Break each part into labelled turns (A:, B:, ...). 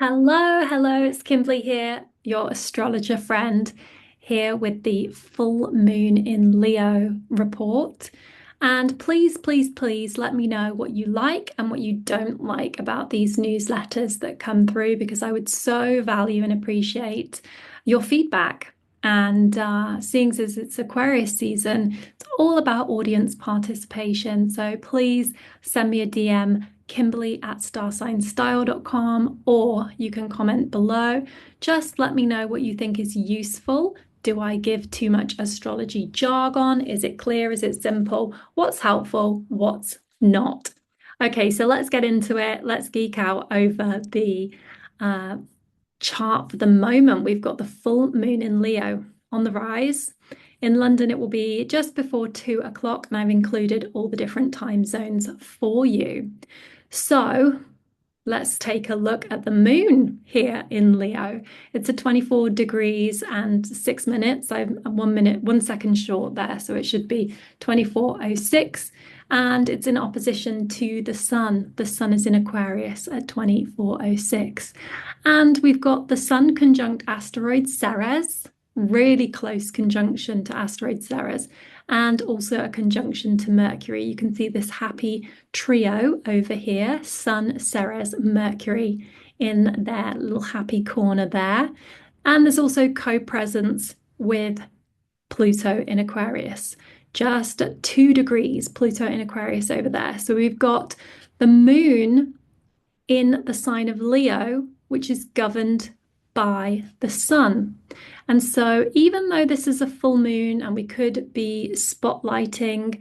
A: Hello, it's Kimberly here, your astrologer friend, here with the full moon in Leo report. And please let me know what you like and what you don't like about these newsletters that come through because I would so value and appreciate your feedback. And seeing as it's Aquarius season, it's all about audience participation. So please send me a DM, Kimberly at starsignstyle.com, or you can comment below. Just let me know what you think is useful. Do I give too much astrology jargon? Is it clear? Is it simple? What's helpful? What's not? Okay, so let's get into it. Let's geek out over the uh, chart for the moment. We've got the full moon in Leo on the rise. In London, it will be just before 2 o'clock, and I've included all the different time zones for you. So let's take a look at the moon here in Leo. It's at 24 degrees and 6 minutes. I'm 1 minute, 1 second short there. So it should be 24:06. And it's in opposition to the sun. The sun is in Aquarius at 24:06. And we've got the sun conjunct asteroid Ceres, really close conjunction to asteroid Ceres, and also a conjunction to Mercury. You can see this happy trio over here, Sun, Ceres, Mercury in their little happy corner there. And there's also co-presence with Pluto in Aquarius, just at 2 degrees, Pluto in Aquarius over there. So we've got the moon in the sign of Leo, which is governed by the sun. And so even though this is a full moon and we could be spotlighting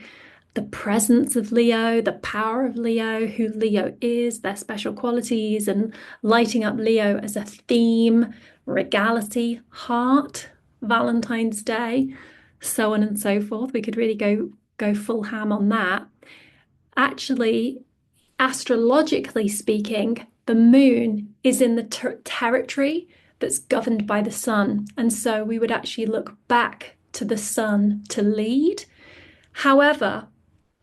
A: the presence of Leo, the power of Leo, who Leo is, their special qualities, and lighting up Leo as a theme, regality, heart, Valentine's Day, so on and so forth. We could really go full ham on that. Actually, astrologically speaking, the moon is in the territory that's governed by the sun. And so we would actually look back to the sun to lead. However,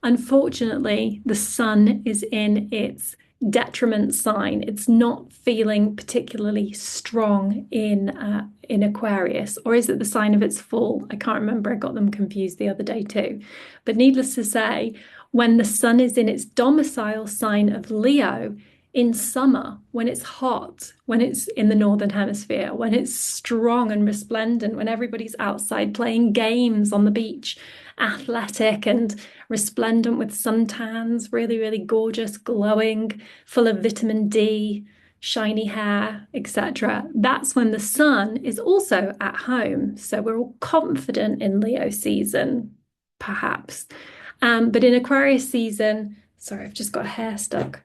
A: unfortunately, the sun is in its detriment sign. It's not feeling particularly strong in Aquarius, or is it the sign of its fall? I can't remember. I got them confused the other day too. But needless to say, when the sun is in its domicile sign of Leo, in summer, when it's hot, when it's in the northern hemisphere, when it's strong and resplendent, when everybody's outside playing games on the beach, athletic and resplendent with suntans, really gorgeous, glowing, full of vitamin D, shiny hair, etc. That's when the sun is also at home. So we're all confident in Leo season, perhaps. But in Aquarius season, sorry, I've just got hair stuck.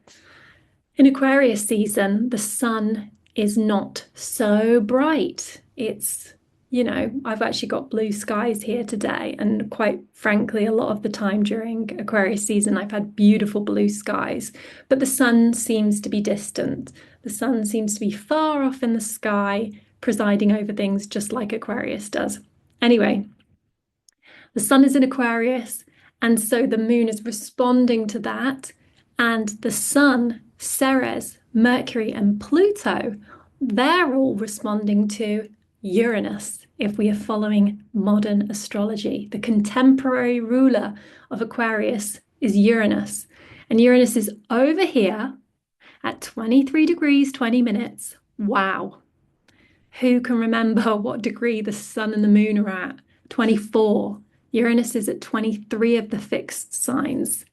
A: In Aquarius season, the sun is not so bright. I've actually got blue skies here today. And quite frankly, a lot of the time during Aquarius season, I've had beautiful blue skies. But the sun seems to be distant. The sun seems to be far off in the sky, presiding over things just like Aquarius does. Anyway, the sun is in Aquarius, and so the moon is responding to that. And the sun, Ceres, Mercury, and Pluto, they're all responding to Uranus, if we are following modern astrology. The contemporary ruler of Aquarius is Uranus. And Uranus is over here at 23 degrees, 20 minutes. Wow. Who can remember what degree the sun and the moon are at? 24. Uranus is at 23 of the fixed signs.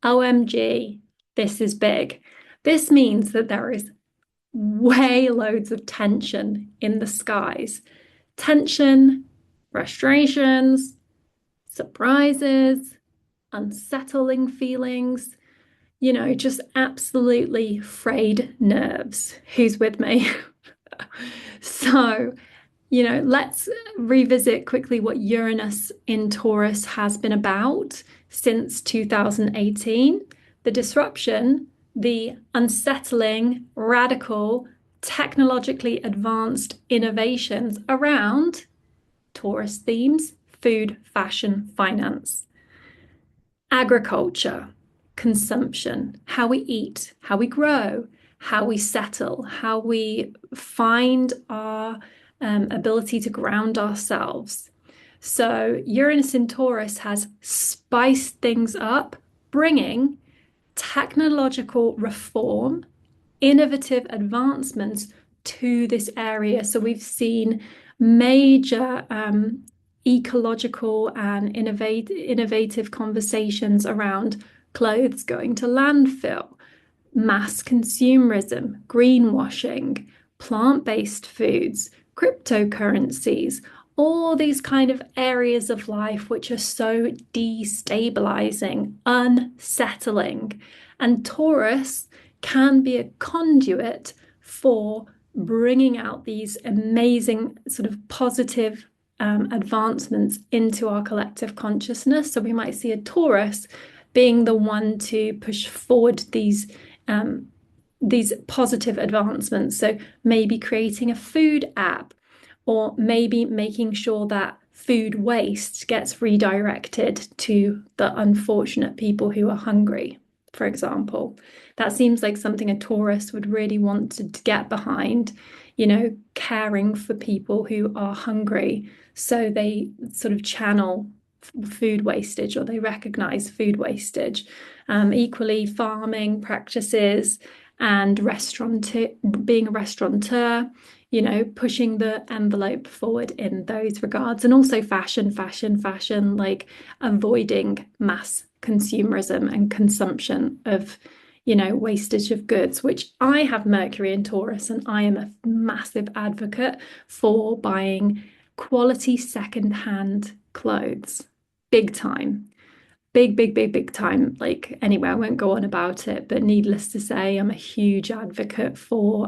A: OMG, this is big. This means that there is way loads of tension in the skies. Tension, frustrations, surprises, unsettling feelings, just absolutely frayed nerves. Who's with me? So, let's revisit quickly what Uranus in Taurus has been about since 2018. The disruption, the unsettling, radical, technologically advanced innovations around Taurus themes, food, fashion, finance, agriculture, consumption, how we eat, how we grow, how we settle, how we find our ability to ground ourselves. So Uranus in Taurus has spiced things up, bringing technological reform, innovative advancements to this area. So we've seen major ecological and innovative conversations around clothes going to landfill, mass consumerism, greenwashing, plant-based foods, cryptocurrencies, all these kind of areas of life which are so destabilizing, unsettling. And Taurus can be a conduit for bringing out these amazing sort of positive advancements into our collective consciousness. So we might see a Taurus being the one to push forward these positive advancements. So maybe creating a food app, or maybe making sure that food waste gets redirected to the unfortunate people who are hungry, for example. That seems like something a Taurus would really want to get behind, caring for people who are hungry. So they sort of channel food wastage, or they recognize food wastage. Equally, farming practices and being a restaurateur, pushing the envelope forward in those regards. And also fashion, like avoiding mass consumerism and consumption of, wastage of goods, which I have Mercury in Taurus, and I am a massive advocate for buying quality second-hand clothes. Big time. Big time. Like, anyway, I won't go on about it, but needless to say, I'm a huge advocate for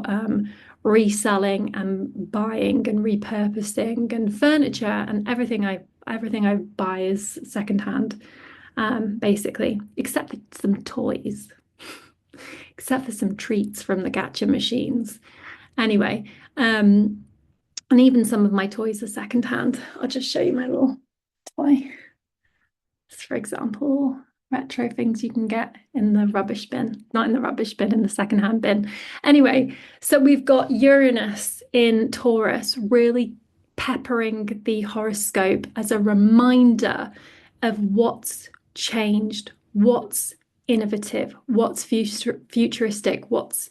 A: reselling and buying and repurposing and furniture, and everything I buy is secondhand, basically, except for some toys, except for some treats from the gacha machines. Anyway, and even some of my toys are secondhand. I'll just show you my little toy. For example, retro things you can get in the rubbish bin, not in the rubbish bin, in the secondhand bin. Anyway, so we've got Uranus in Taurus really peppering the horoscope as a reminder of what's changed, what's innovative, what's futuristic, what's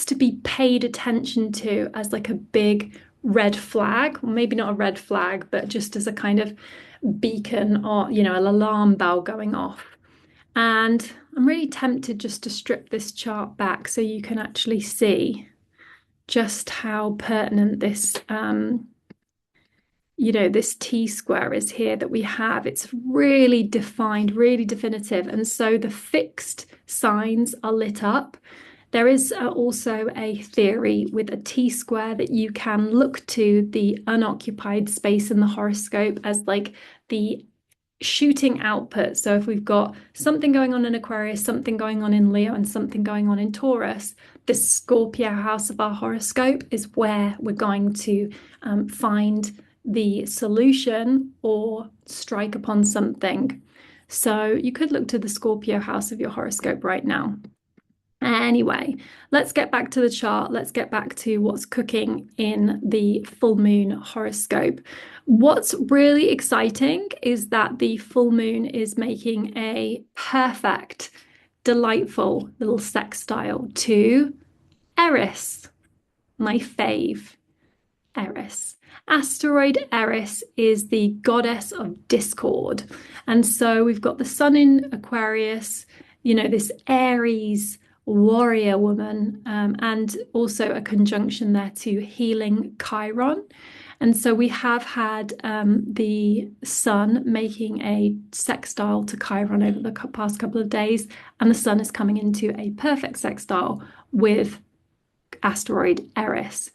A: to be paid attention to as like a big red flag, or maybe not a red flag, but just as a kind of beacon, or an alarm bell going off. And I'm really tempted just to strip this chart back so you can actually see just how pertinent this this T-square is here that we have. It's really defined, really definitive, and so the fixed signs are lit up. There is also a theory with a T-square that you can look to the unoccupied space in the horoscope as like the shooting output. So if we've got something going on in Aquarius, something going on in Leo, and something going on in Taurus, the Scorpio house of our horoscope is where we're going to find the solution or strike upon something. So you could look to the Scorpio house of your horoscope right now. Anyway, let's get back to the chart. Let's get back to what's cooking in the full moon horoscope. What's really exciting is that the full moon is making a perfect, delightful little sextile to Eris, my fave, Eris. Asteroid Eris is the goddess of discord. And so we've got the sun in Aquarius, this Aries warrior woman, and also a conjunction there to healing Chiron. And so we have had the sun making a sextile to Chiron over the past couple of days, and the sun is coming into a perfect sextile with asteroid Eris.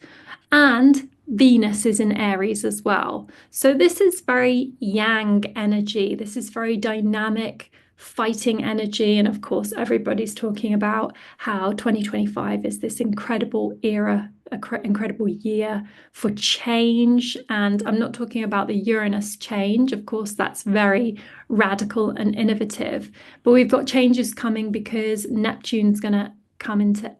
A: And Venus is in Aries as well. So this is very yang energy. This is very dynamic, fighting energy. And of course, everybody's talking about how 2025 is this incredible era, incredible year for change. And I'm not talking about the Uranus change. Of course, that's very radical and innovative. But we've got changes coming because Neptune's going to come into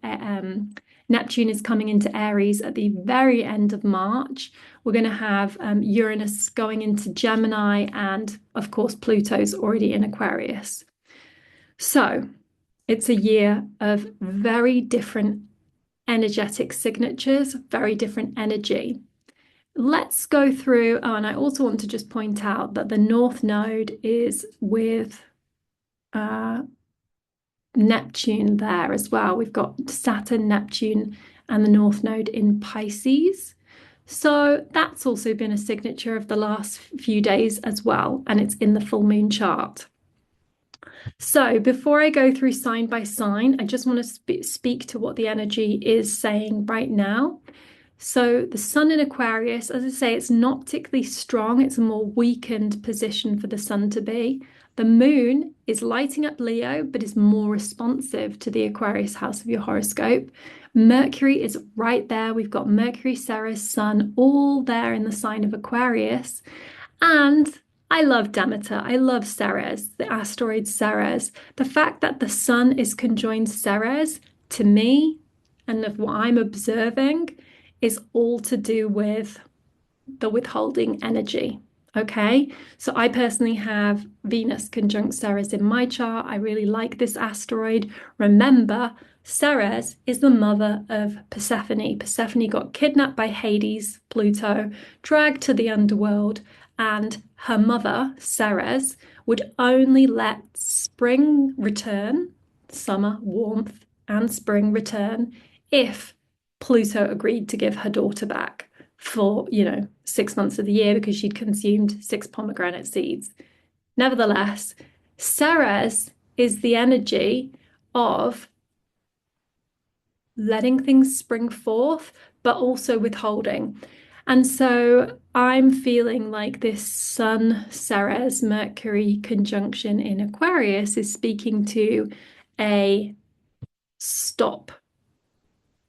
A: Neptune is coming into Aries at the very end of March. We're going to have Uranus going into Gemini, and of course, Pluto's already in Aquarius. So it's a year of very different energetic signatures, very different energy. Let's go through, oh, and I also want to just point out that the North Node is with Neptune there as well. We've got Saturn, Neptune, and the North Node in Pisces. So that's also been a signature of the last few days as well, and it's in the full moon chart. So before I go through sign by sign, I just want to speak to what the energy is saying right now. So the sun in Aquarius, as I say, it's not particularly strong. It's a more weakened position for the sun to be. The moon is lighting up Leo, but is more responsive to the Aquarius house of your horoscope. Mercury is right there. We've got Mercury, Ceres, Sun, all there in the sign of Aquarius. And I love Demeter. I love Ceres, the asteroid Ceres. The fact that the sun is conjoined Ceres, to me, and of what I'm observing, is all to do with the withholding energy. Okay, so I personally have Venus conjunct Ceres in my chart. I really like this asteroid. Remember, Ceres is the mother of Persephone. Persephone got kidnapped by Hades, Pluto, dragged to the underworld, and her mother, Ceres, would only let spring return, summer, warmth, and spring return if Pluto agreed to give her daughter back for, 6 months of the year because she'd consumed 6 pomegranate seeds. Nevertheless, Ceres is the energy of letting things spring forth, but also withholding. And so I'm feeling like this Sun, Ceres, Mercury conjunction in Aquarius is speaking to a stop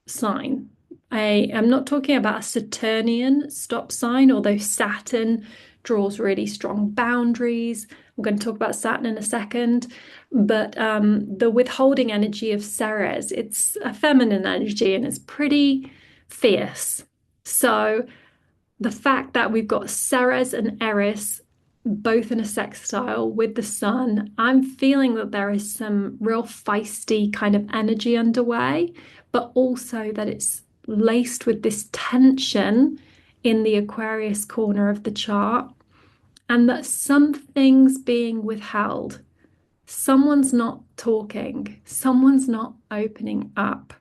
A: sign. I'm not talking about a Saturnian stop sign, although Saturn draws really strong boundaries. I'm going to talk about Saturn in a second. But the withholding energy of Ceres, it's a feminine energy and it's pretty fierce. So the fact that we've got Ceres and Eris both in a sextile with the sun, I'm feeling that there is some real feisty kind of energy underway, but also that it's laced with this tension in the Aquarius corner of the chart, and that something's being withheld. Someone's not talking, someone's not opening up,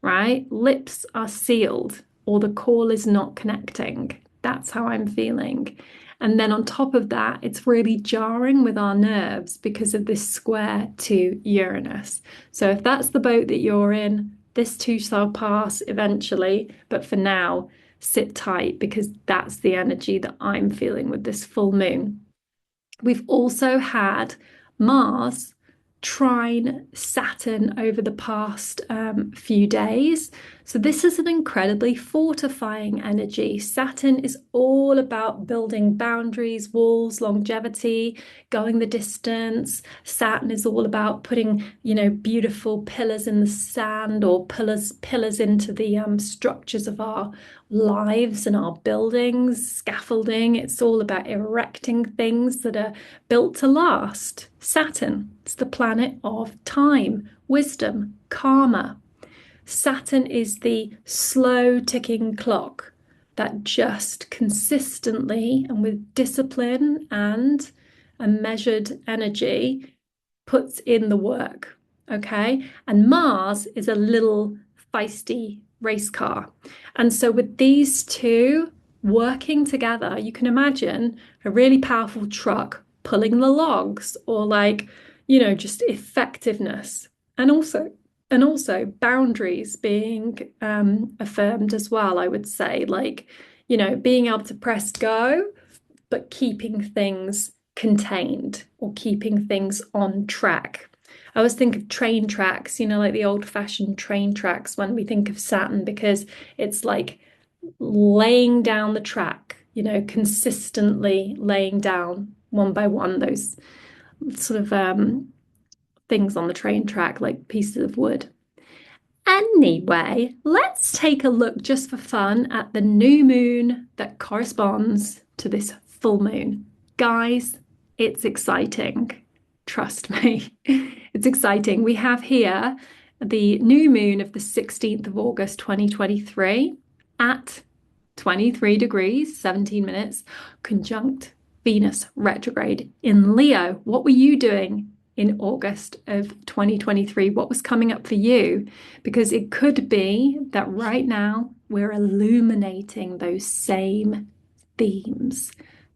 A: right? Lips are sealed, or the call is not connecting. That's how I'm feeling. And then on top of that, it's really jarring with our nerves because of this square to Uranus. So if that's the boat that you're in, this too shall pass eventually. But for now, sit tight because that's the energy that I'm feeling with this full moon. We've also had Mars trine Saturn over the past few days. So this is an incredibly fortifying energy. Saturn is all about building boundaries, walls, longevity, going the distance. Saturn is all about putting, beautiful pillars in the sand or pillars into the structures of our lives and our buildings, scaffolding. It's all about erecting things that are built to last. Saturn, it's the planet of time, wisdom, karma. Saturn is the slow ticking clock that just consistently and with discipline and a measured energy puts in the work. Okay. And Mars is a little feisty race car. And so with these two working together, you can imagine a really powerful truck pulling the logs, or just effectiveness, and also boundaries being affirmed as well, I would say, being able to press go, but keeping things contained or keeping things on track. I always think of train tracks, like the old-fashioned train tracks when we think of Saturn, because it's like laying down the track, consistently laying down one by one those sort of things on the train track, like pieces of wood. Anyway, let's take a look just for fun at the new moon that corresponds to this full moon. Guys, it's exciting. Trust me, it's exciting. We have here the new moon of the 16th of August 2023 at 23 degrees, 17 minutes, conjunct Venus retrograde in Leo. What were you doing in August of 2023? What was coming up for you? Because it could be that right now we're illuminating those same themes.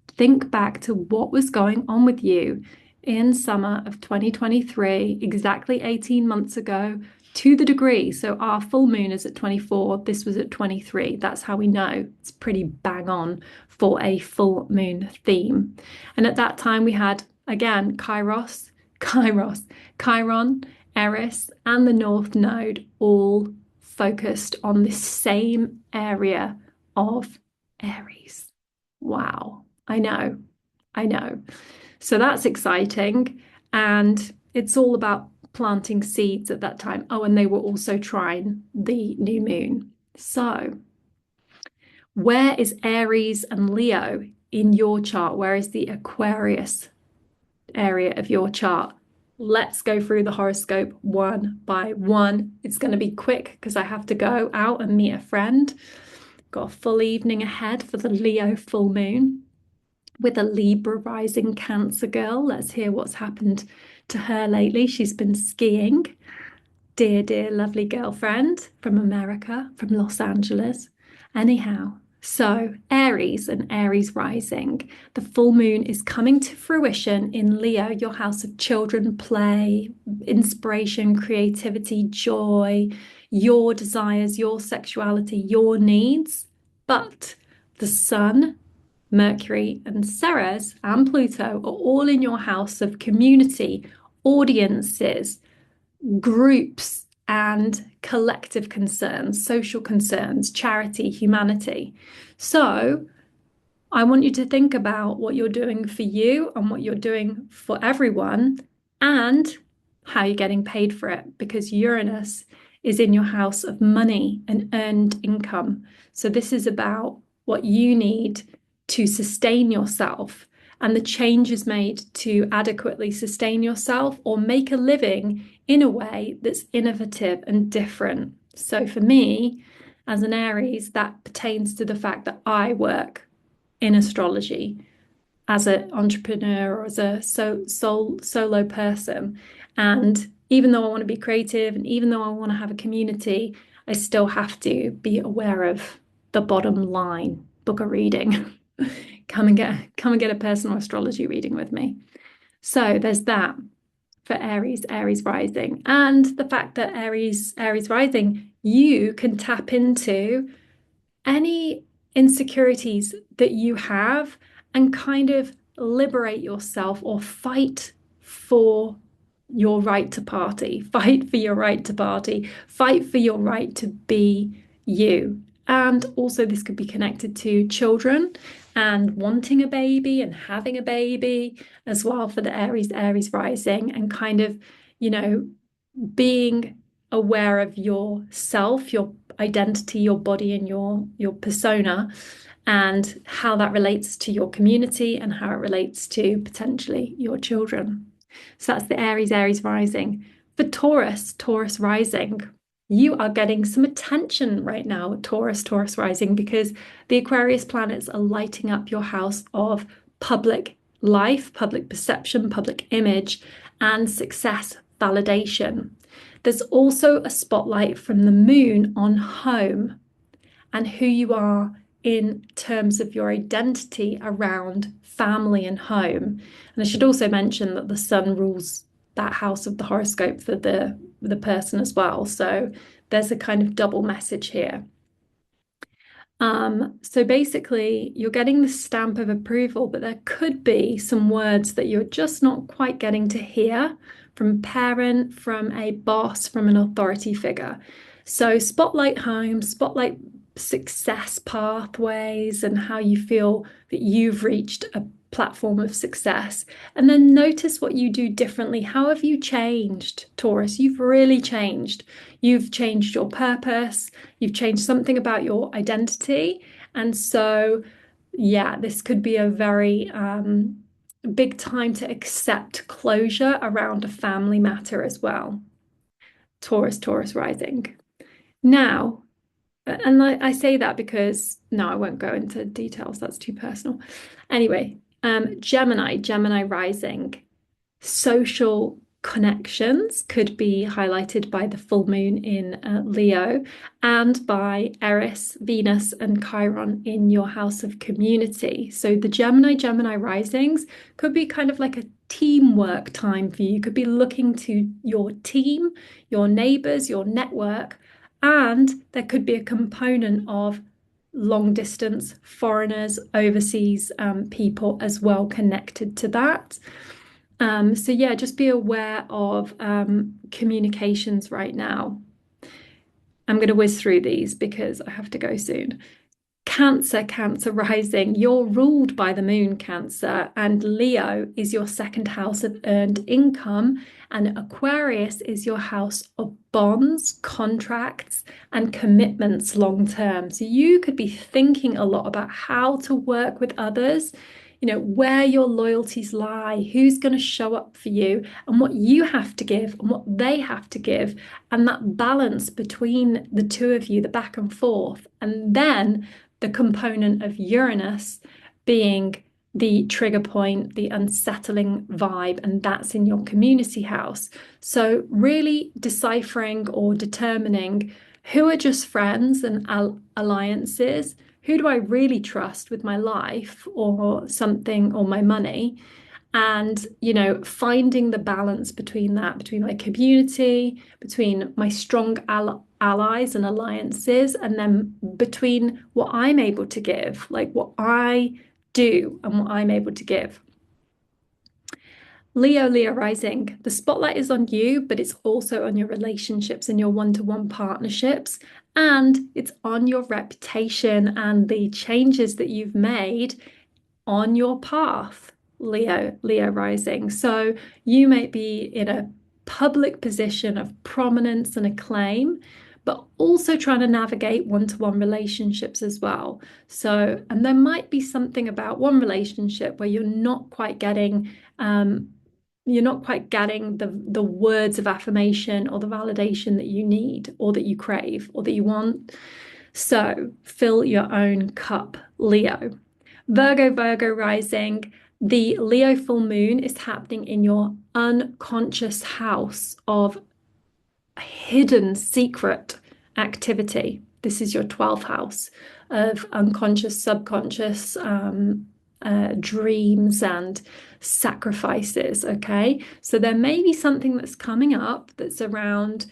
A: Think back to what was going on with you in summer of 2023, exactly 18 months ago, to the degree. So our full moon is at 24, this was at 23. That's how we know it's pretty bang on for a full moon theme. And at that time, we had again Chiron, Eris, and the North Node all focused on this same area of Aries. Wow. I know. So that's exciting. And it's all about planting seeds at that time. Oh, and they were also trine the new moon. So where is Aries and Leo in your chart? Where is the Aquarius area of your chart? Let's go through the horoscope one by one. It's going to be quick because I have to go out and meet a friend. Got a full evening ahead for the Leo full moon with a Libra rising Cancer girl. Let's hear what's happened to her lately. She's been skiing. Dear, lovely girlfriend from America, from Los Angeles. Anyhow, so Aries and Aries rising. The full moon is coming to fruition in Leo, your house of children, play, inspiration, creativity, joy, your desires, your sexuality, your needs. But the sun, Mercury and Ceres and Pluto are all in your house of community, audiences, groups, and collective concerns, social concerns, charity, humanity. So I want you to think about what you're doing for you and what you're doing for everyone and how you're getting paid for it, because Uranus is in your house of money and earned income. So this is about what you need to sustain yourself and the changes made to adequately sustain yourself or make a living in a way that's innovative and different. So for me, as an Aries, that pertains to the fact that I work in astrology as an entrepreneur or as a solo person. And even though I want to be creative and even though I want to have a community, I still have to be aware of the bottom line. Book a reading. Come and get a personal astrology reading with me. So there's that for Aries rising, and the fact that Aries rising, you can tap into any insecurities that you have and kind of liberate yourself or fight for your right to party, fight for your right to party, fight for your right to be you. And also this could be connected to children and wanting a baby and having a baby as well for the Aries rising, and kind of, being aware of yourself, your identity, your body, and your persona, and how that relates to your community and how it relates to potentially your children. So that's the Aries rising. For Taurus rising, you are getting some attention right now, Taurus rising, because the Aquarius planets are lighting up your house of public life, public perception, public image, and success validation. There's also a spotlight from the moon on home and who you are in terms of your identity around family and home. And I should also mention that the sun rules that house of the horoscope for the person as well. So there's a kind of double message here. So basically, you're getting the stamp of approval, but there could be some words that you're just not quite getting to hear from a parent, from a boss, from an authority figure. So spotlight home, spotlight success pathways, and how you feel that you've reached platform of success. And then notice what you do differently. How have you changed, Taurus? You've really changed. You've changed your purpose. You've changed something about your identity. And so, yeah, this could be a very big time to accept closure around a family matter as well. Taurus, Taurus rising. Now, and I say that because, no, I won't go into details. That's too personal. Anyway, Gemini, Gemini rising. Social connections could be highlighted by the full moon in Leo and by Eris, Venus, and Chiron in your house of community. So the Gemini risings could be kind of like a teamwork time for you. You could be looking to your team, your neighbors, your network, and there could be a component of long distance foreigners, overseas people as well connected to that. So yeah, just be aware of communications right now. I'm going to whiz through these because I have to go soon. Cancer, Cancer rising. You're ruled by the moon, Cancer, and Leo is your second house of earned income, and Aquarius is your house of bonds, contracts, and commitments long term. So you could be thinking a lot about how to work with others, where your loyalties lie, who's going to show up for you, and what you have to give and what they have to give, and that balance between the two of you, the back and forth. And then the component of Uranus being the trigger point, the unsettling vibe, and that's in your community house. So really deciphering or determining who are just friends and alliances, who do I really trust with my life or something or my money, and finding the balance between that, between my community, between my strong allies and alliances, and then between what I'm able to give, like what I do and what I'm able to give. Leo, Leo rising, the spotlight is on you, but it's also on your relationships and your one-to-one partnerships, and it's on your reputation and the changes that you've made on your path, Leo, Leo rising. So you might be in a public position of prominence and acclaim, but also trying to navigate one-to-one relationships as well. So, and there might be something about one relationship where you're not quite getting the words of affirmation or the validation that you need or that you crave or that you want. So fill your own cup, Leo. Virgo, Virgo rising. The Leo full moon is happening in your unconscious house of hidden secret activity. This is your 12th house of unconscious, subconscious dreams and sacrifices. Okay, so there may be something that's coming up that's around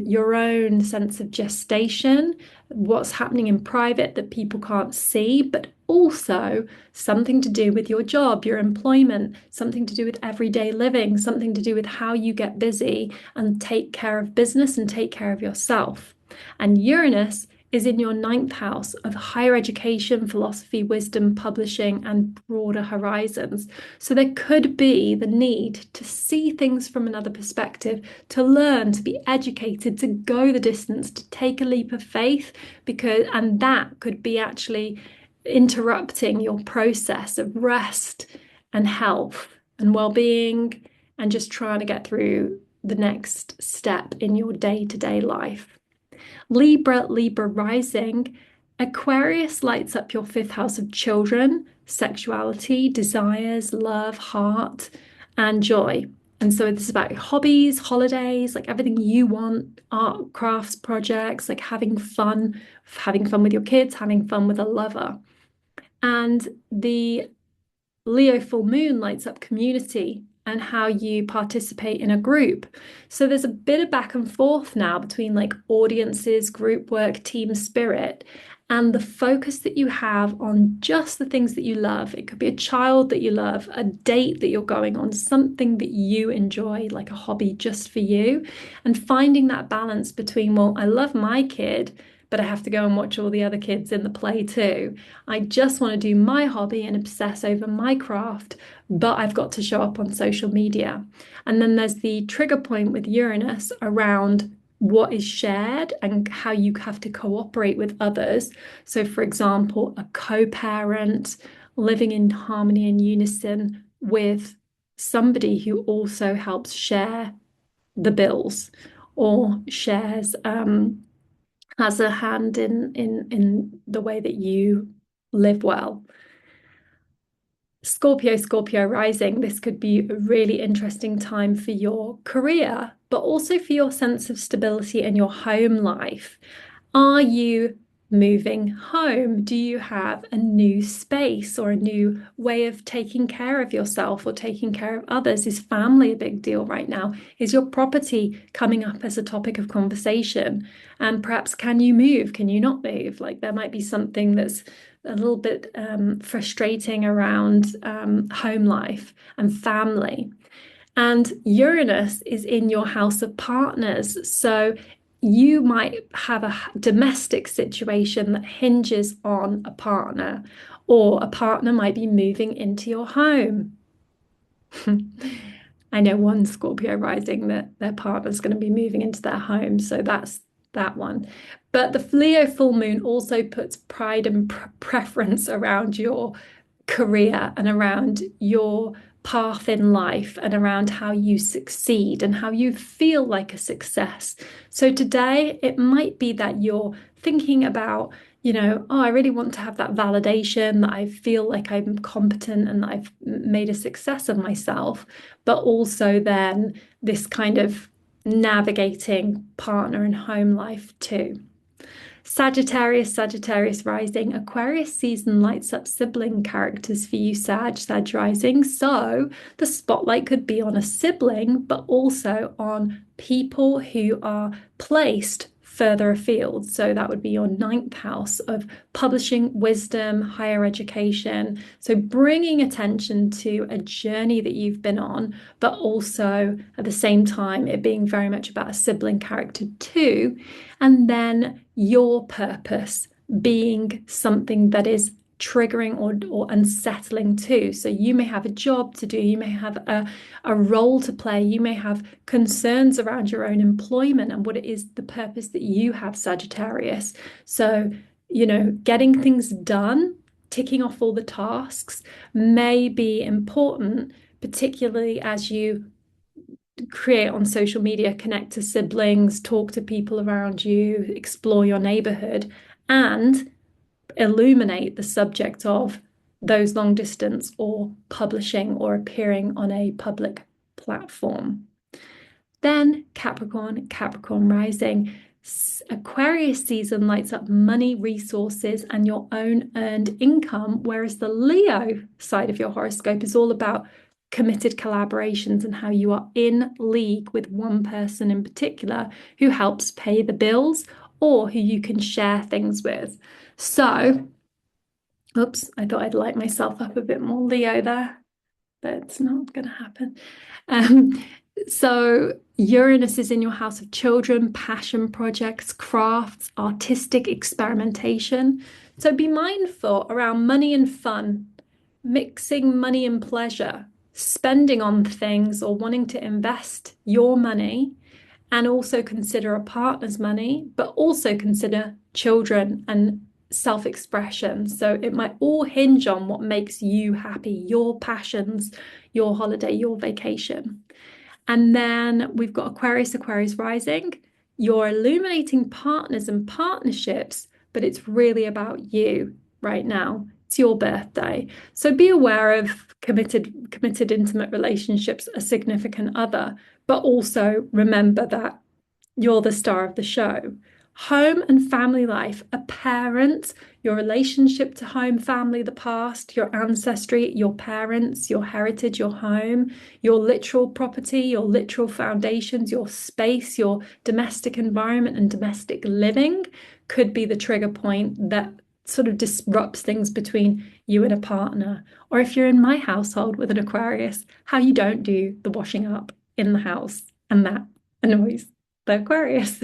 A: your own sense of gestation, what's happening in private that people can't see, but also something to do with your job, your employment, something to do with everyday living, something to do with how you get busy and take care of business and take care of yourself. And Uranus is in your 9th house of higher education, philosophy, wisdom, publishing, and broader horizons. So there could be the need to see things from another perspective, to learn, to be educated, to go the distance, to take a leap of faith, and that could be actually interrupting your process of rest and health and well-being and just trying to get through the next step in your day-to-day life. Libra, Libra rising. Aquarius lights up your 5th house of children, sexuality, desires, love, heart, and joy. And so this is about hobbies, holidays, like everything you want, art, crafts, projects, like having fun with your kids, having fun with a lover. And the Leo full moon lights up community and how you participate in a group. So there's a bit of back and forth now between like audiences, group work, team spirit, and the focus that you have on just the things that you love. It could be a child that you love, a date that you're going on, something that you enjoy, like a hobby just for you, and finding that balance between, well, I love my kid, but I have to go and watch all the other kids in the play too. I just want to do my hobby and obsess over my craft, but I've got to show up on social media. And then there's the trigger point with Uranus around what is shared and how you have to cooperate with others. So, for example, a co-parent living in harmony and unison with somebody who also helps share the bills or shares has a hand in the way that you live well. Scorpio rising, this could be a really interesting time for your career, but also for your sense of stability in your home life. Are you moving home? Do you have a new space or a new way of taking care of yourself or taking care of others? Is family a big deal right now? Is your property coming up as a topic of conversation? And perhaps can you move? Can you not move? Like there might be something that's a little bit frustrating around home life and family. And Uranus is in your house of partners. So you might have a domestic situation that hinges on a partner, or a partner might be moving into your home. I know one Scorpio rising that their partner's going to be moving into their home. So that's that one. But the Leo full moon also puts pride and preference around your career and around your path in life and around how you succeed and how you feel like a success. So today it might be that you're thinking about, oh, I really want to have that validation that I feel like I'm competent and that I've made a success of myself, but also then this kind of navigating partner and home life too. Sagittarius rising. Aquarius season lights up sibling characters for you, Sag rising. So the spotlight could be on a sibling, but also on people who are placed further afield. So that would be your ninth house of publishing, wisdom, higher education. So bringing attention to a journey that you've been on, but also at the same time, it being very much about a sibling character too. And then your purpose being something that is triggering or unsettling too. So you may have a job to do, you may have a role to play, you may have concerns around your own employment and what it is, the purpose that you have, Sagittarius. So, getting things done, ticking off all the tasks may be important, particularly as you create on social media, connect to siblings, talk to people around you, explore your neighborhood, and illuminate the subject of those long distance or publishing or appearing on a public platform. Then Capricorn rising. Aquarius season lights up money, resources, and your own earned income, whereas the Leo side of your horoscope is all about committed collaborations and how you are in league with one person in particular who helps pay the bills or who you can share things with. So, oops, I thought I'd light myself up a bit more Leo there, but it's not going to happen. So Uranus is in your house of children, passion projects, crafts, artistic experimentation. So be mindful around money and fun, mixing money and pleasure, spending on things or wanting to invest your money, and also consider a partner's money, but also consider children and self-expression. So it might all hinge on what makes you happy, your passions, your holiday, your vacation. And then we've got Aquarius rising. You're illuminating partners and partnerships, but it's really about you right now. It's your birthday. So be aware of committed intimate relationships, a significant other, but also remember that you're the star of the show. Home and family life, a parent, your relationship to home, family, the past, your ancestry, your parents, your heritage, your home, your literal property, your literal foundations, your space, your domestic environment and domestic living could be the trigger point that sort of disrupts things between you and a partner. Or if you're in my household with an Aquarius, how you don't do the washing up in the house, and that annoys the Aquarius.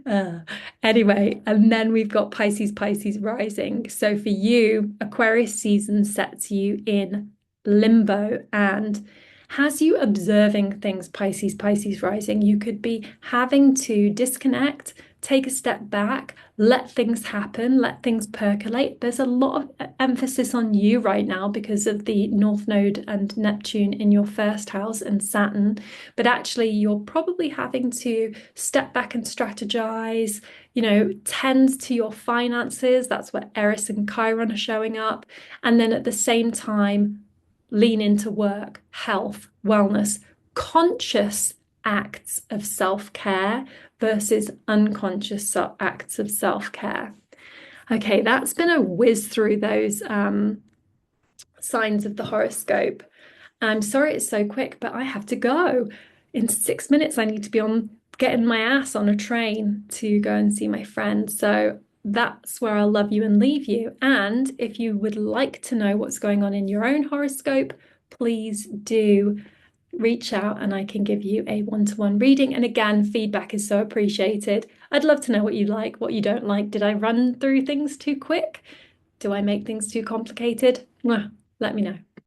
A: Uh, anyway, and then we've got Pisces, Pisces rising. So for you, Aquarius season sets you in limbo and has you observing things, Pisces, Pisces rising. You could be having to disconnect, take a step back, let things happen, let things percolate. There's a lot of emphasis on you right now because of the North Node and Neptune in your first house and Saturn, but actually you're probably having to step back and strategize, tend to your finances. That's where Eris and Chiron are showing up. And then at the same time, lean into work, health, wellness, conscious acts of self-care versus unconscious acts of self-care. Okay, that's been a whiz through those signs of the horoscope. I'm sorry it's so quick, but I have to go. In 6 minutes, I need to be on getting my ass on a train to go and see my friend. So that's where I'll love you and leave you. And if you would like to know what's going on in your own horoscope, please do reach out and I can give you a one-to-one reading. And again, feedback is so appreciated. I'd love to know what you like, what you don't like. Did I run through things too quick? Do I make things too complicated? Let me know.